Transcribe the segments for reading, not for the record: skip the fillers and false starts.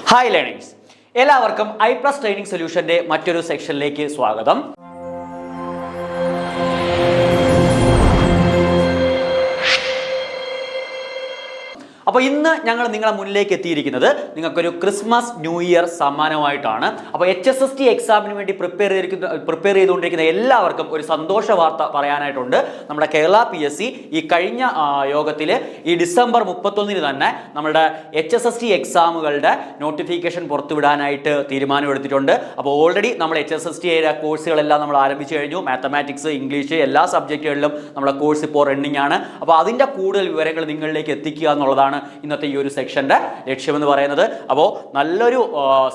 Hi learners, എല്ലാവർക്കും EyePlus training സൊല്യൂഷന്റെ മറ്റൊരു സെക്ഷനിലേക്ക് സ്വാഗതം. അപ്പോൾ ഇന്ന് ഞങ്ങൾ നിങ്ങളുടെ മുന്നിലേക്ക് എത്തിയിരിക്കുന്നത് നിങ്ങൾക്കൊരു ക്രിസ്മസ് ന്യൂ ഇയർ സമ്മാനമായിട്ടാണ്. അപ്പോൾ HSST എക്സാമിന് വേണ്ടി പ്രിപ്പയർ ചെയ്തുകൊണ്ടിരിക്കുന്ന എല്ലാവർക്കും ഒരു സന്തോഷ വാർത്ത പറയാനായിട്ടുണ്ട്. നമ്മുടെ കേരള PSC ഈ കഴിഞ്ഞ യോഗത്തിൽ ഈ ഡിസംബർ 31 തന്നെ നമ്മുടെ HSST എക്സാമുകളുടെ നോട്ടിഫിക്കേഷൻ പുറത്തുവിടാനായിട്ട് തീരുമാനമെടുത്തിട്ടുണ്ട്. അപ്പോൾ ഓൾറെഡി നമ്മൾ HSSTയുടെ കോഴ്സുകളെല്ലാം നമ്മൾ ആരംഭിച്ചു കഴിഞ്ഞു. മാത്തമാറ്റിക്സ്, ഇംഗ്ലീഷ് എല്ലാ സബ്ജക്റ്റുകളിലും നമ്മുടെ കോഴ്സ് ഇപ്പോൾ റണ്ണിങ് ആണ്. അപ്പോൾ അതിൻ്റെ കൂടുതൽ വിവരങ്ങൾ നിങ്ങളിലേക്ക് എത്തിക്കുക എന്നുള്ളതാണ് ഇന്നത്തെ ഈ ഒരു സെക്ഷന്റെ ലക്ഷ്യമെന്ന് പറയുന്നത്. അപ്പോൾ നല്ലൊരു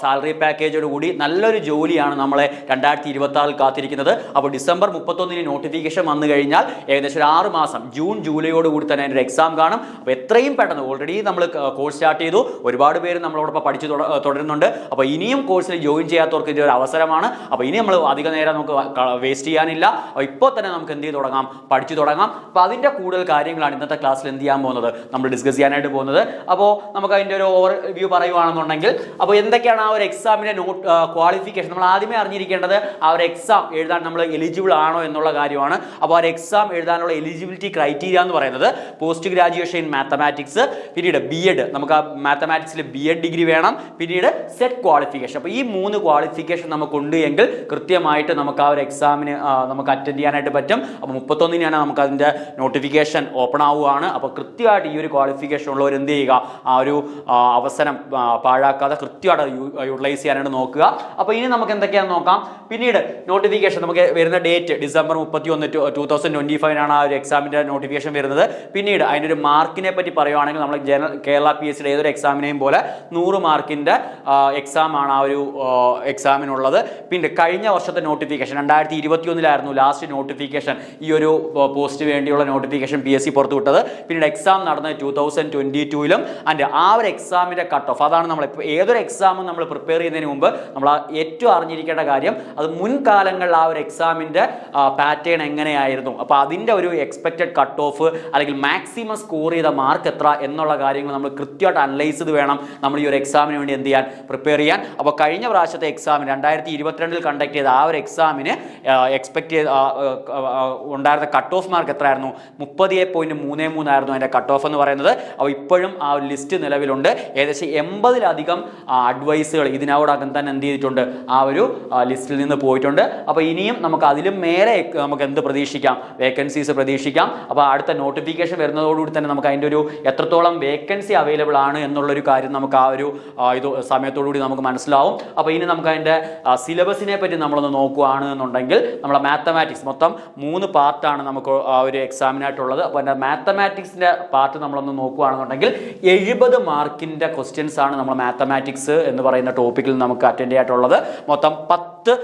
സാലറി പാക്കേജോട് കൂടി നല്ലൊരു ജോലിയാണ് നമ്മളെ 2026 കാത്തിരിക്കുന്നത്. അപ്പോൾ ഡിസംബർ 31 നോട്ടിഫിക്കേഷൻ വന്നു കഴിഞ്ഞാൽ ഏകദേശം ഒരു 6 മാസം ജൂൺ ജൂലൈയോട് കൂടി തന്നെ ഒരു എക്സാം കാണും. അപ്പോൾ എത്രയും പെട്ടെന്ന് ഓൾറെഡി നമ്മൾ കോഴ്സ് സ്റ്റാർട്ട് ചെയ്തു, ഒരുപാട് പേര് നമ്മളോടൊപ്പം പഠിച്ചു തുടരുന്നുണ്ട്. അപ്പോൾ ഇനിയും കോഴ്സിൽ ജോയിൻ ചെയ്യാത്തവർക്ക് ഇതൊരു അവസരമാണ്. അപ്പോൾ ഇനി നമ്മൾ അധിക നേരം നമുക്ക് വേസ്റ്റ് ചെയ്യാനില്ല. അപ്പോൾ ഇപ്പോൾ തന്നെ നമുക്ക് എന്ത് ചെയ്ത് തുടങ്ങാം, പഠിച്ചു തുടങ്ങാം. അപ്പോൾ അതിൻ്റെ കൂടുതൽ കാര്യങ്ങളാണ് ഇന്നത്തെ ക്ലാസ്സിൽ എന്ത് ചെയ്യാൻ പോകുന്നത്, നമ്മൾ ഡിസ്കസ് ചെയ്യാനായിട്ട് പോകുന്നത്. അപ്പോൾ നമുക്ക് അതിൻ്റെ ഒരു ഓവർ വ്യൂ പറയുകയാണെന്നുണ്ടെങ്കിൽ, അപ്പോൾ എന്തൊക്കെയാണ് ആ ഒരു എക്സാമിൻ്റെ ക്വാളിഫിക്കേഷൻ, നമ്മൾ ആദ്യമേ അറിഞ്ഞിരിക്കേണ്ടത് ആ ഒരു എക്സാം എഴുതാൻ നമ്മൾ എലിജിബിൾ ആണോ എന്നുള്ള കാര്യമാണ്. അപ്പോൾ ആ ഒരു എക്സാം എഴുതാനുള്ള എലിജിബിലിറ്റി ക്രൈറ്റീരിയ എന്ന് പറയുന്നത് പോസ്റ്റ് ഗ്രാജുവേഷൻ ഇൻ മാത്തമാറ്റിക്സ്, പിന്നീട് BEd, നമുക്ക് ആ മാത്തമാറ്റിക്സിൽ BEd ഡിഗ്രി വേണം, പിന്നീട് സെറ്റ് ക്വാളിഫിക്കേഷൻ. അപ്പോൾ ഈ 3 ക്വാളിഫിക്കേഷൻ നമുക്കുണ്ട് എങ്കിൽ കൃത്യമായിട്ട് നമുക്ക് ആ ഒരു എക്സാമിന് നമുക്ക് അറ്റൻഡ് ചെയ്യാനായിട്ട് പറ്റും. അപ്പോൾ 31 നമുക്ക് അതിൻ്റെ നോട്ടിഫിക്കേഷൻ ഓപ്പൺ ആവുകയാണ്. അപ്പോൾ കൃത്യമായിട്ട് ഈ ഒരു ക്വാളിഫിക്കേഷൻ ഉള്ളവർ എന്ത് ചെയ്യുക, ആ ഒരു അവസരം പാഴാക്കാതെ കൃത്യമായിട്ട് യൂട്ടിലൈസ് ചെയ്യാനായിട്ട് നോക്കുക. അപ്പോൾ ഇനി നമുക്ക് എന്തൊക്കെയാണെന്ന് നോക്കാം. പിന്നീട് നോട്ടിഫിക്കേഷൻ നമുക്ക് വരുന്ന ഡേറ്റ് ഡിസംബർ 31, 2025 ആ ഒരു എക്സാമിൻ്റെ നോട്ടിഫിക്കേഷൻ വരുന്നത്. പിന്നീട് അതിൻ്റെ ഒരു മാർക്കിനെ പറ്റി പറയുവാണെങ്കിൽ നമ്മൾ കേരള PSCയുടെ ഏതൊരു എക്സാമിനെയും പോലെ 100 മാർക്കിൻ്റെ എക്സാമാണ് ആ ഒരു എക്സാമിനുള്ളത്. പിന്നെ കഴിഞ്ഞ വർഷത്തെ നോട്ടിഫിക്കേഷൻ 2021 ലാസ്റ്റ് നോട്ടിഫിക്കേഷൻ, ഈ ഒരു പോസ്റ്റ് വേണ്ടിയുള്ള നോട്ടിഫിക്കേഷൻ PSC പുറത്തുവിട്ടത്. പിന്നീട് എക്സാം നടന്നത് 2022 ആൻഡ് ആ ഒരു എക്സാമിൻ്റെ കട്ട് ഓഫ്, അതാണ് നമ്മൾ ഇപ്പോൾ ഏതൊരു എക്സാമും നമ്മൾ പ്രിപ്പയർ ചെയ്യുന്നതിന് മുമ്പ് നമ്മൾ ഏറ്റവും അറിഞ്ഞിരിക്കേണ്ട കാര്യം, അത് മുൻകാലങ്ങളിൽ ആ ഒരു എക്സാമിൻ്റെ പാറ്റേൺ എങ്ങനെയായിരുന്നു, അപ്പോൾ അതിൻ്റെ ഒരു എക്സ്പെക്റ്റഡ് കട്ട് ഓഫ് അല്ലെങ്കിൽ മാക്സിമം സ്കോർ ചെയ്ത മാർക്ക് എത്ര എന്നുള്ള കാര്യങ്ങൾ നമ്മൾ കൃത്യമായിട്ട് അനലൈസ് ചെയ്ത് വേണം നമ്മൾ ഈ ഒരു എക്സാമിന് വേണ്ടി എന്ത് ചെയ്യാൻ, പ്രിപ്പയർ ചെയ്യാൻ. അപ്പോൾ കഴിഞ്ഞ പ്രാവശ്യത്തെ എക്സാമിന് 2022 കണ്ടക്ട് ചെയ്ത ആ ഒരു എക്സാമിന് എക്സ്പെക്ട് ചെയ്ത് ഉണ്ടായിരുന്ന കട്ട് ഓഫ് മാർക്ക് എത്രയായിരുന്നു, 30.33 ആയിരുന്നു അതിൻ്റെ കട്ട് ഓഫ് എന്ന് പറയുന്നത്. അപ്പോൾ ഇപ്പോഴും ആ ഒരു ലിസ്റ്റ് നിലവിലുണ്ട്. ഏകദേശം 80-ലധികം അഡ്വൈസുകൾ ഇതിനോടകം തന്നെ എന്ത് ചെയ്തിട്ടുണ്ട്, ആ ഒരു ലിസ്റ്റിൽ നിന്ന് പോയിട്ടുണ്ട്. അപ്പോൾ ഇനിയും നമുക്ക് അതിലും മേലെ നമുക്ക് എന്ത് പ്രതീക്ഷിക്കാം, വേക്കൻസീസ് പ്രതീക്ഷിക്കാം. അപ്പോൾ അടുത്ത നോട്ടിഫിക്കേഷൻ വരുന്നതോടുകൂടി തന്നെ നമുക്ക് അതിൻ്റെ ഒരു എത്രത്തോളം വേക്കൻസി അവൈലബിൾ ആണ് എന്നുള്ളൊരു കാര്യം നമുക്ക് ആ ഒരു ഇത് സമയത്തോടുകൂടി നമുക്ക് മനസ്സിലാവും. അപ്പോൾ ഇനി നമുക്ക് അതിൻ്റെ സിലബസിനെ പറ്റി നമ്മളൊന്ന് നോക്കുകയാണ് എന്നുണ്ടെങ്കിൽ, നമ്മളെ മാത്തമാറ്റിക്സ് മൊത്തം 3 പാർട്ടാണ് നമുക്ക് ആ ഒരു എക്സാമിനായിട്ടുള്ളത്. അപ്പോൾ അതിൻ്റെ മാത്തമാറ്റിക്സിൻ്റെ പാർട്ട് നമ്മളൊന്ന് നോക്കുകയാണെന്നുണ്ടെങ്കിൽ 70 മാർക്കിൻ്റെ ക്വസ്റ്റ്യൻസ് ആണ് നമ്മൾ മാത്തമാറ്റിക്സ് എന്ന് പറയുന്ന ടോപ്പിക്കിൽ നമുക്ക് അറ്റൻഡ് ചെയ്യായിട്ടുള്ളത്. മൊത്തം 10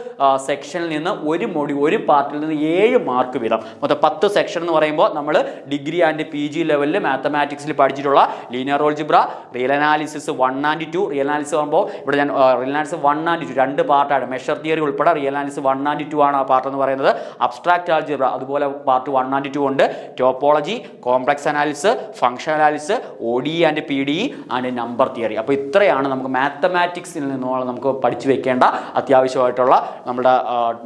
സെക്ഷനിൽ നിന്ന് ഒരു പാർട്ടിൽ നിന്ന് 7 മാർക്ക് വീതം, മൊത്തം 10 സെക്ഷൻ എന്ന് പറയുമ്പോൾ നമ്മൾ ഡിഗ്രി ആൻഡ് PG ലെവലിൽ മാത്തമാറ്റിക്സിൽ പഠിച്ചിട്ടുള്ള linear algebra, real analysis 1 and 2. Real analysis ആകുമ്പോൾ ഇവിടെ ഞാൻ റിയൽ അനാലിസിസ് 1 and 2 2 പാർട്ടാണ്, മെഷർ തിയറി ഉൾപ്പെടെ റിയൽ അനാലിസിസ് 1 and 2 ആണ് ആ പാർട്ട് എന്ന് പറയുന്നത്. അബ്സ്ട്രാക്ട് ആൾജിബ്ര അതുപോലെ പാർട്ട് 1 and 2 ഉണ്ട്. Topology, complex analysis, function analysis, ODE and PDE and number theory. അപ്പോൾ ഇത്രയാണ് നമുക്ക് മാത്തമാറ്റിക്സിൽ നിന്നുള്ള നമുക്ക് പഠിച്ചു വെക്കേണ്ട അത്യാവശ്യമായിട്ടുള്ള നമ്മുടെ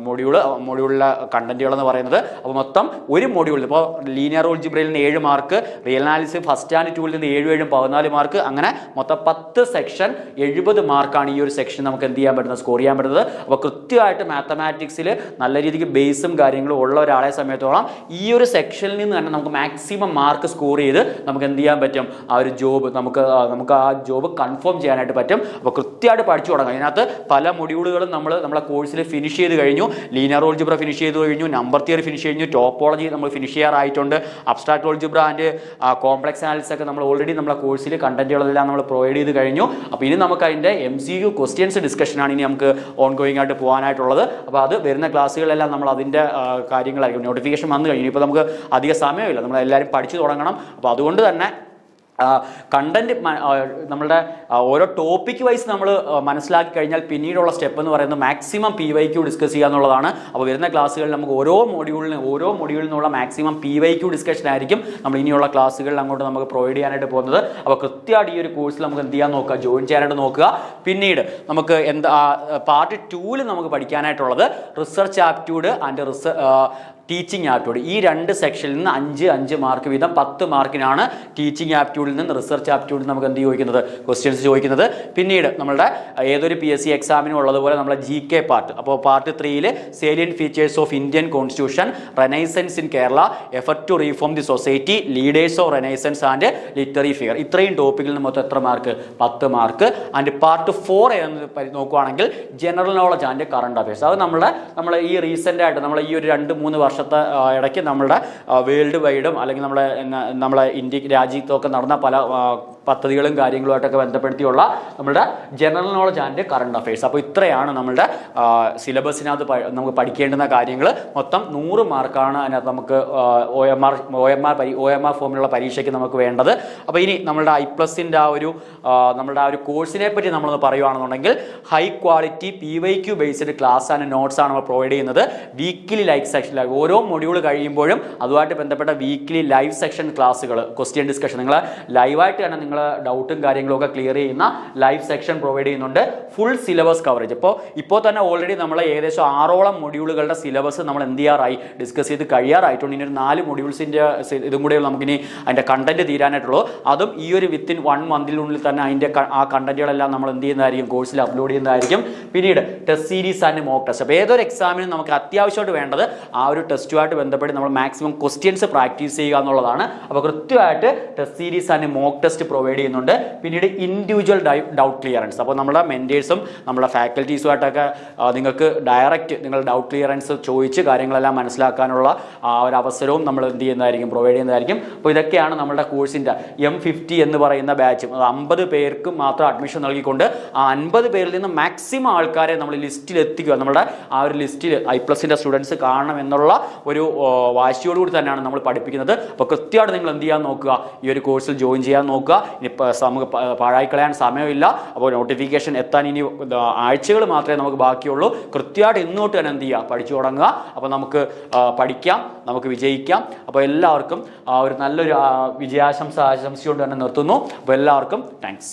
മൊഡ്യൂളിലെ കണ്ടന്റുകൾ എന്ന് പറയുന്നത്. അപ്പോൾ മൊത്തം ഒരു മൊഡ്യൂളിൽ ഇപ്പോൾ ലീനിയർ ആൾജിബ്രയിൽ നിന്ന് 7 മാർക്ക്, റിയൽ അനാലിസിസ് 1 and 2 നിന്ന് 7 14 മാർക്ക്, അങ്ങനെ മൊത്തം 10 സെക്ഷൻ 70 മാർക്കാണ് ഈ ഒരു സെക്ഷൻ നമുക്ക് എന്ത് ചെയ്യാൻ പറ്റുന്നത്, സ്കോർ ചെയ്യാൻ പറ്റുന്നത്. അപ്പോൾ കൃത്യമായിട്ട് മാത്തമാറ്റിക്സിൽ നല്ല രീതിക്ക് ബേസും കാര്യങ്ങളും ഉള്ള ഒരാളെ സമയത്തോളം ഈ ഒരു സെക്ഷനിൽ നിന്ന് തന്നെ നമുക്ക് മാക്സിമം മാർക്ക് സ്കോർ ചെയ്ത് നമുക്ക് എന്ത് ചെയ്യാൻ പറ്റും, ആ ഒരു ജോബ് നമുക്ക് ആ ജോബ് കൺഫേം ചെയ്യാനായിട്ട് പറ്റും. അപ്പോൾ കൃത്യമായിട്ട് പഠിച്ചു തുടങ്ങാം. ഇതിനകത്ത് പല മൊഡ്യൂളുകളും നമ്മളെ കോഴ്സിൽ ഫിനിഷ് ചെയ്ത് കഴിഞ്ഞു. ലീനിയർ ആൾജിബ്ര ഫിനിഷ് ചെയ്ത് കഴിഞ്ഞു, നമ്പർ തിയറി ഫിനിഷ് കഴിഞ്ഞു, ടോപ്പോളജി നമ്മൾ ഫിനിഷ് ചെയ്യാറായിട്ടുണ്ട്, abstract algebra and complex analysis ഒക്കെ നമ്മൾ ഓൾറെഡി നമ്മളെ കോഴ്സിൽ കണ്ടന്റുകളെല്ലാം നമ്മൾ പ്രൊവൈഡ് ചെയ്ത് കഴിഞ്ഞു. അപ്പോൾ ഇനി നമുക്ക് അതിൻ്റെ MCQ ക്വസ്റ്റ്യൻസ് ഡിസ്കഷനാണ് ഇനി നമുക്ക് ഓൺ ഗോയിങ് ആയിട്ട് പോകാനായിട്ടുള്ളത്. അപ്പോൾ അത് വരുന്ന ക്ലാസ്സുകളെല്ലാം നമ്മൾ അതിൻ്റെ കാര്യങ്ങളായിരിക്കും. നോട്ടിഫിക്കേഷൻ വന്നു കഴിഞ്ഞു, ഇപ്പോൾ നമുക്ക് അധിക സമയമില്ല, നമ്മളെല്ലാവരും പഠിച്ചു തുടങ്ങണം. അപ്പോൾ അതുകൊണ്ട് തന്നെ കണ്ടന്റ് നമ്മളുടെ ഓരോ ടോപ്പിക് വൈസ് നമ്മൾ മനസ്സിലാക്കി കഴിഞ്ഞാൽ പിന്നീടുള്ള സ്റ്റെപ്പ് എന്ന് പറയുന്നത് മാക്സിമം PYQ ഡിസ്കസ് ചെയ്യുക എന്നുള്ളതാണ്. അപ്പോൾ വരുന്ന ക്ലാസ്സുകളിൽ നമുക്ക് ഓരോ മൊഡ്യൂളിൽ നിന്നുള്ള മാക്സിമം PYQ ഡിസ്കഷൻ ആയിരിക്കും നമ്മൾ ഇനിയുള്ള ക്ലാസ്സുകളിൽ അങ്ങോട്ട് നമുക്ക് പ്രൊവൈഡ് ചെയ്യാനായിട്ട് പോകുന്നത്. അപ്പോൾ കൃത്യമായിട്ട് ഈ ഒരു കോഴ്സിൽ നമുക്ക് എന്ത് ചെയ്യാൻ നോക്കുക, ജോയിൻ ചെയ്യാനായിട്ട് നോക്കുക. പിന്നീട് നമുക്ക് പാർട്ട് 2 നമുക്ക് പഠിക്കാനായിട്ടുള്ളത് research aptitude and teaching aptitude. ഈ 2 സെക്ഷനിൽ നിന്ന് 5 മാർക്ക് വീതം 10 മാർക്കിനാണ് ടീച്ചിങ് ആപ്റ്റ്യൂഡിൽ നിന്ന് റിസർച്ച് ആപ്റ്റ്യൂഡിൽ നമുക്ക് എന്ത് ചോദിക്കുന്നത്, ക്വസ്റ്റ്യൻസ് ചോദിക്കുന്നത്. പിന്നീട് നമ്മളുടെ ഏതൊരു PSC എക്സാമിനും ഉള്ളതുപോലെ നമ്മളെ GK പാർട്ട്. അപ്പോൾ part 3 salient features of Indian constitution, renaissance in Kerala, effort to reform the society, leaders of renaissance and literary figure. ഇത്രയും ടോപ്പിക്കിൽ നിന്ന് മൊത്തം എത്ര മാർക്ക്, 10 മാർക്ക്. ആൻഡ് പാർട്ട് 4 എന്ന് നോക്കുകയാണെങ്കിൽ general knowledge and current affairs. അത് നമ്മൾ ഈ റീസെൻ്റ് ആയിട്ട് നമ്മൾ ഈ ഒരു 2-3 വർഷത്തെ ഇടയ്ക്ക് നമ്മളുടെ വേൾഡ് വൈഡും അല്ലെങ്കിൽ നമ്മളെ ഇന്ത്യ രാജ്യത്തൊക്കെ നടന്ന പല പദ്ധതികളും കാര്യങ്ങളുമായിട്ടൊക്കെ ബന്ധപ്പെടുത്തിയുള്ള നമ്മുടെ general knowledge and current affairs. അപ്പോൾ ഇത്രയാണ് നമ്മളുടെ സിലബസിനകത്ത് നമുക്ക് പഠിക്കേണ്ടുന്ന കാര്യങ്ങൾ. മൊത്തം 100 മാർക്കാണ് അതിനകത്ത് നമുക്ക് OMR ഫോമിലുള്ള പരീക്ഷയ്ക്ക് നമുക്ക് വേണ്ടത്. അപ്പോൾ ഇനി നമ്മളുടെ I+ൻ്റെ നമ്മളുടെ ആ ഒരു കോഴ്സിനെ പറ്റി നമ്മളൊന്ന് പറയുകയാണെന്നുണ്ടെങ്കിൽ high quality PYQ based class and notes ആണ് നമ്മൾ പ്രൊവൈഡ് ചെയ്യുന്നത്. വീക്കിലി ലൈവ് സെക്ഷൻ, ഓരോ മൊഡ്യൂൾ കഴിയുമ്പോഴും അതുമായിട്ട് ബന്ധപ്പെട്ട വീക്കിലി ലൈവ് സെക്ഷൻ ക്ലാസ്സുകൾ, ക്വസ്റ്റ്യൻ ഡിസ്കഷൻ, നിങ്ങൾ ലൈവായിട്ട് തന്നെ നിങ്ങൾ ഡൗട്ടും കാര്യങ്ങളും ഒക്കെ ക്ലിയർ ചെയ്യുന്ന ലൈവ് സെക്ഷൻ പ്രൊവൈഡ് ചെയ്യുന്നുണ്ട്. Full syllabus coverage. ഇപ്പോൾ തന്നെ ഓൾറെഡി നമ്മൾ ഏകദേശം 6ഓളം മൊഡ്യൂളുകളുടെ സിലബസ് നമ്മൾ എന്ത് ചെയ്യാറായി, ഡിസ്കസ് ചെയ്ത് കഴിയാറായിട്ടുണ്ട്. ഇനി ഒരു 4 മൊഡ്യൂൾസിൻ്റെ ഇതും കൂടെ നമുക്കിനി അതിൻ്റെ കണ്ടന്റ് തീരാനായിട്ടുള്ളൂ. അതും ഈ ഒരു വിത്തിൻ 1 മന്തിനുള്ളിൽ തന്നെ അതിൻ്റെ ആ കണ്ടന്റുകളെല്ലാം നമ്മൾ എന്ത് ചെയ്യുന്നതായിരിക്കും, കോഴ്സിൽ അപ്ലോഡ് ചെയ്യുന്നതായിരിക്കും. പിന്നീട് test series and mock test. അപ്പോൾ ഏതൊരു എക്സാമിനും നമുക്ക് അത്യാവശ്യമായിട്ട് വേണ്ടത് ആ ഒരു ടെസ്റ്റുമായിട്ട് ബന്ധപ്പെട്ട് നമ്മൾ മാക്സിമം ക്വസ്റ്റ്യൻസ് പ്രാക്ടീസ് ചെയ്യുക എന്നുള്ളതാണ്. അപ്പോൾ കൃത്യമായിട്ട് test series and mock test provide ചെയ്യുന്നുണ്ട്. പിന്നീട് ഇൻഡിവിജ്വൽ ഡൗട്ട് ക്ലിയറൻസ്. അപ്പോൾ നമ്മുടെ മെൻറ്റേഴ്സും നമ്മുടെ ഫാക്കൽറ്റീസുമായിട്ടൊക്കെ നിങ്ങൾക്ക് ഡയറക്റ്റ് നിങ്ങൾ ഡൗട്ട് ക്ലിയറൻസ് ചോദിച്ച് കാര്യങ്ങളെല്ലാം മനസ്സിലാക്കാനുള്ള ഒരു അവസരവും നമ്മൾ എന്ത് ചെയ്യുന്നതായിരിക്കും, പ്രൊവൈഡ് ചെയ്യുന്നതായിരിക്കും. അപ്പോൾ ഇതൊക്കെയാണ് നമ്മുടെ കോഴ്സിൻ്റെ M50 എന്ന് പറയുന്ന ബാച്ച്. 50 പേർക്ക് മാത്രം അഡ്മിഷൻ നൽകിക്കൊണ്ട് ആ 50 പേരിൽ നിന്ന് മാക്സിമം ആൾക്കാരെ നമ്മൾ ലിസ്റ്റിൽ എത്തിക്കുക. നമ്മുടെ ആ ഒരു ലിസ്റ്റിൽ I+ൻ്റെ സ്റ്റുഡൻസ് കാണണം എന്നുള്ള ഒരു വാശിയോടുകൂടി തന്നെയാണ് നമ്മൾ പഠിപ്പിക്കുന്നത്. അപ്പോൾ കൃത്യമായിട്ട് നിങ്ങൾ എന്ത് ചെയ്യാൻ നോക്കുക, ഈ ഒരു കോഴ്സിൽ ജോയിൻ ചെയ്യാൻ നോക്കുക. ഇനിയിപ്പോൾ നമുക്ക് പാഴായിക്കളയാൻ സമയമില്ല. അപ്പോൾ നോട്ടിഫിക്കേഷൻ എത്താൻ ഇനി ആഴ്ചകൾ മാത്രമേ നമുക്ക് ബാക്കിയുള്ളൂ. കൃത്യമായിട്ട് ഇന്നോട്ട് തന്നെ എന്ത് ചെയ്യുക, പഠിച്ചു തുടങ്ങുക. അപ്പോൾ നമുക്ക് പഠിക്കാം, നമുക്ക് വിജയിക്കാം. അപ്പോൾ എല്ലാവർക്കും ഒരു നല്ലൊരു വിജയാശംസ ആശംസിച്ചുകൊണ്ട് തന്നെ നിർത്തുന്നു. അപ്പോൾ എല്ലാവർക്കും താങ്ക്സ്.